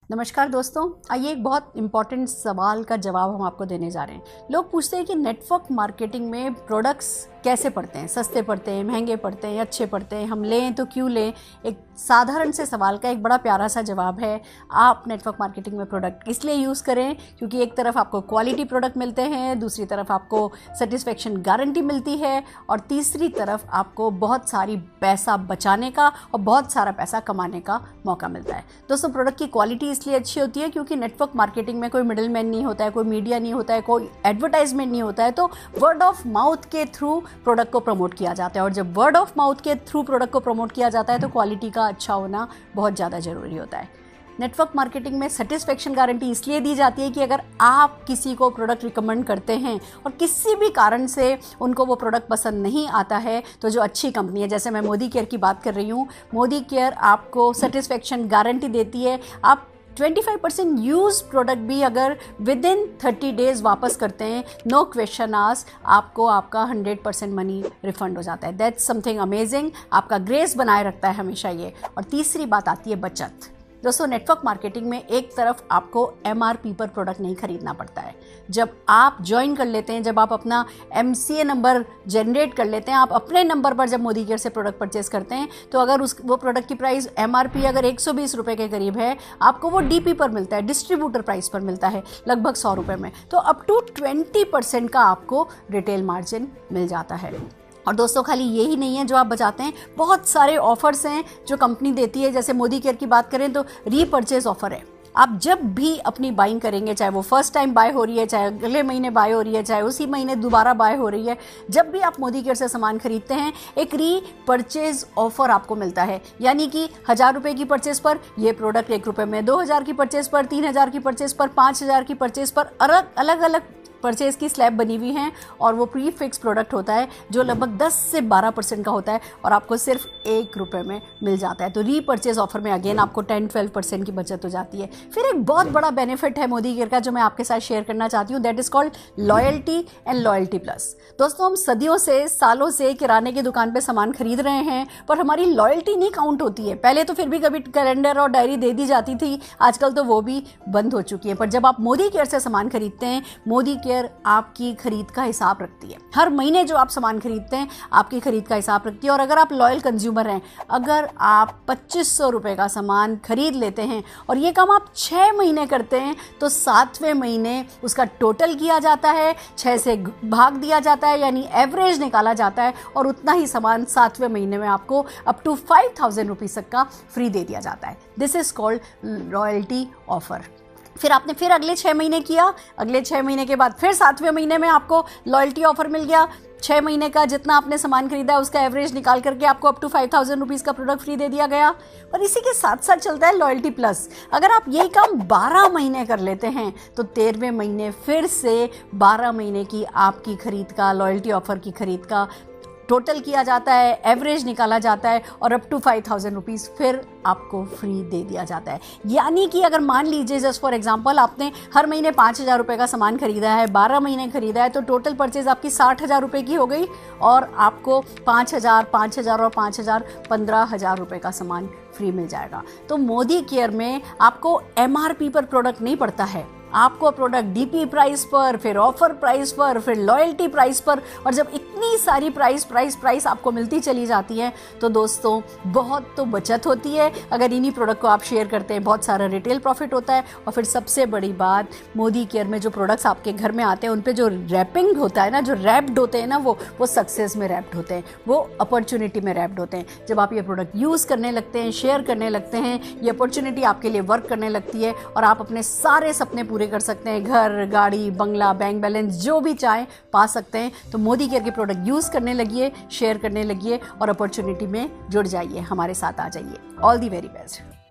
नमस्कार दोस्तों, आइए एक बहुत इंपॉर्टेंट सवाल का जवाब हम आपको देने जा रहे हैं। लोग पूछते हैं कि नेटवर्क मार्केटिंग में प्रोडक्ट्स कैसे पड़ते हैं, सस्ते पड़ते हैं, महंगे पड़ते हैं, अच्छे पड़ते हैं, हम लें तो क्यों लें। एक साधारण से सवाल का एक बड़ा प्यारा सा जवाब है। आप नेटवर्क मार्केटिंग में प्रोडक्ट इसलिए यूज़ करें क्योंकि एक तरफ आपको क्वालिटी प्रोडक्ट मिलते हैं, दूसरी तरफ आपको सेटिस्फेक्शन गारंटी मिलती है और तीसरी तरफ आपको बहुत सारी पैसा बचाने का और बहुत सारा पैसा कमाने का मौका मिलता है। दोस्तों, प्रोडक्ट की क्वालिटी इसलिए अच्छी होती है क्योंकि नेटवर्क मार्केटिंग में कोई मिडिल मैन नहीं होता है, कोई मीडिया नहीं होता है, कोई एडवर्टाइजमेंट नहीं होता है, तो वर्ड ऑफ माउथ के थ्रू प्रोडक्ट को प्रमोट किया जाता है। और जब वर्ड ऑफ माउथ के थ्रू प्रोडक्ट को प्रमोट किया जाता है तो क्वालिटी का अच्छा होना बहुत ज़्यादा ज़रूरी होता है। नेटवर्क मार्केटिंग में सेटिस्फेक्शन गारंटी इसलिए दी जाती है कि अगर आप किसी को प्रोडक्ट रिकमेंड करते हैं और किसी भी कारण से उनको वो प्रोडक्ट पसंद नहीं आता है, तो जो अच्छी कंपनी है, जैसे मैं मोदी केयर की बात कर रही हूँ, मोदी केयर आपको सेटिस्फेक्शन गारंटी देती है। आप 25% यूज प्रोडक्ट भी अगर विद इन 30 डेज वापस करते हैं, नो क्वेश्चन आस्क, आपको आपका 100% मनी रिफंड हो जाता है। That's something amazing. आपका ग्रेस बनाए रखता है हमेशा ये। और तीसरी बात आती है बचत। दोस्तों, नेटवर्क मार्केटिंग में एक तरफ आपको MRP पर प्रोडक्ट नहीं खरीदना पड़ता है। जब आप ज्वाइन कर लेते हैं, जब आप अपना MCA नंबर जनरेट कर लेते हैं, आप अपने नंबर पर जब मोदी केयर से प्रोडक्ट परचेस करते हैं, तो अगर वो प्रोडक्ट की प्राइस MRP अगर 120 रुपये के करीब है, आपको वो DP पर मिलता है, डिस्ट्रीब्यूटर प्राइस पर मिलता है लगभग 100 रुपये में। तो अप टू 20% का आपको रिटेल मार्जिन मिल जाता है। और दोस्तों, खाली यही नहीं है जो आप बचाते हैं, बहुत सारे ऑफर्स हैं जो कंपनी देती है। जैसे मोदी केयर की बात करें तो रीपर्चेज ऑफर है। आप जब भी अपनी बाइंग करेंगे, चाहे वो फर्स्ट टाइम बाय हो रही है, चाहे अगले महीने बाय हो रही है, चाहे उसी महीने दोबारा बाय हो रही है, जब भी आप मोदी केयर से सामान खरीदते हैं, एक रीपर्चेज ऑफर आपको मिलता है। यानी कि 1000 रुपये की परचेज पर ये प्रोडक्ट 1 रुपये में, 2000 की परचेज पर, 3000 की परचेज पर, 5000 की परचेज पर अलग अलग परचेज की स्लैब बनी हुई हैं और वो प्री फिक्स प्रोडक्ट होता है जो लगभग 10 से 12% का होता है और आपको सिर्फ 1 रुपये में मिल जाता है। तो रीपर्चेज ऑफर में अगेन आपको 10-12% की बचत हो जाती है। फिर एक बहुत बड़ा बेनिफिट है मोदी केयर का जो मैं आपके साथ शेयर करना चाहती हूँ, that is called loyalty and loyalty plus. दोस्तों, हम सदियों से, सालों से किराने की दुकान पे सामान खरीद रहे हैं, पर हमारी लॉयल्टी नहीं काउंट होती है। पहले तो फिर भी कभी कैलेंडर और डायरी दे दी जाती थी, आजकल तो वो भी बंद हो चुकी है। पर जब आप मोदी केयर से सामान खरीदते हैं, मोदी केयर आपकी खरीद का हिसाब रखती है। हर महीने जो आप सामान खरीदते हैं, आपकी खरीद का हिसाब रखती है। और अगर आप लॉयल कंज्यूमर हैं, अगर आप 2500 रुपये का सामान खरीद लेते हैं और ये काम आप 6 महीने करते हैं, तो 7वें महीने उसका टोटल किया जाता है, 6 से भाग दिया जाता है, यानी एवरेज निकाला जाता है और उतना ही सामान 7वें महीने में आपको अप टू 5000 रुपीज़ तक का फ्री दे दिया जाता है। This is called royalty offer. फिर आपने फिर अगले 6 महीने किया, अगले 6 महीने के बाद फिर 7वें महीने में आपको लॉयल्टी ऑफर मिल गया। 6 महीने का जितना आपने सामान खरीदा है उसका एवरेज निकाल करके आपको अप टू 5000 रुपीज़ का प्रोडक्ट फ्री दे दिया गया। और इसी के साथ साथ चलता है लॉयल्टी प्लस। अगर आप यही काम 12 महीने कर लेते हैं, तो 13वें महीने फिर से 12 महीने की आपकी खरीद का, लॉयल्टी ऑफर की खरीद का टोटल किया जाता है, एवरेज निकाला जाता है और अप टू 5000 रुपीज़ फिर आपको फ्री दे दिया जाता है। यानी कि अगर मान लीजिए जस्ट फॉर एग्जांपल आपने हर महीने 5000 रुपये का सामान खरीदा है, 12 महीने खरीदा है, तो टोटल परचेज आपकी 60,000 रुपये की हो गई और आपको 5000, 5000 और 5000 15,000 रुपये का सामान फ्री मिल जाएगा। तो मोदी केयर में आपको MRP पर प्रोडक्ट नहीं पड़ता है, आपको प्रोडक्ट DP प्राइस पर, फिर ऑफर प्राइस पर, फिर लॉयल्टी प्राइस पर। और जब इतनी सारी प्राइस आपको मिलती चली जाती है, तो दोस्तों बहुत तो बचत होती है। अगर इन्हीं प्रोडक्ट को आप शेयर करते हैं, बहुत सारा रिटेल प्रॉफिट होता है। और फिर सबसे बड़ी बात, मोदी केयर में जो प्रोडक्ट्स आपके घर में आते हैं उन पे जो रैपिंग होता है ना, जो रैप्ड होते हैं ना, वो सक्सेस में रैप्ड होते हैं, वो अपॉर्चुनिटी में रैप्ड होते हैं। जब आप ये प्रोडक्ट यूज़ करने लगते हैं, शेयर करने लगते हैं, ये अपॉर्चुनिटी आपके लिए वर्क करने लगती है और आप अपने सारे सपने पूरे कर सकते हैं। घर, गाड़ी, बंगला, बैंक बैलेंस जो भी चाहें पा सकते हैं। तो मोदी केयर के प्रोडक्ट यूज़ करने लगिए, शेयर करने लगिए और अपॉर्चुनिटी में जुड़ जाइए, हमारे साथ आ जाइए। All the very best.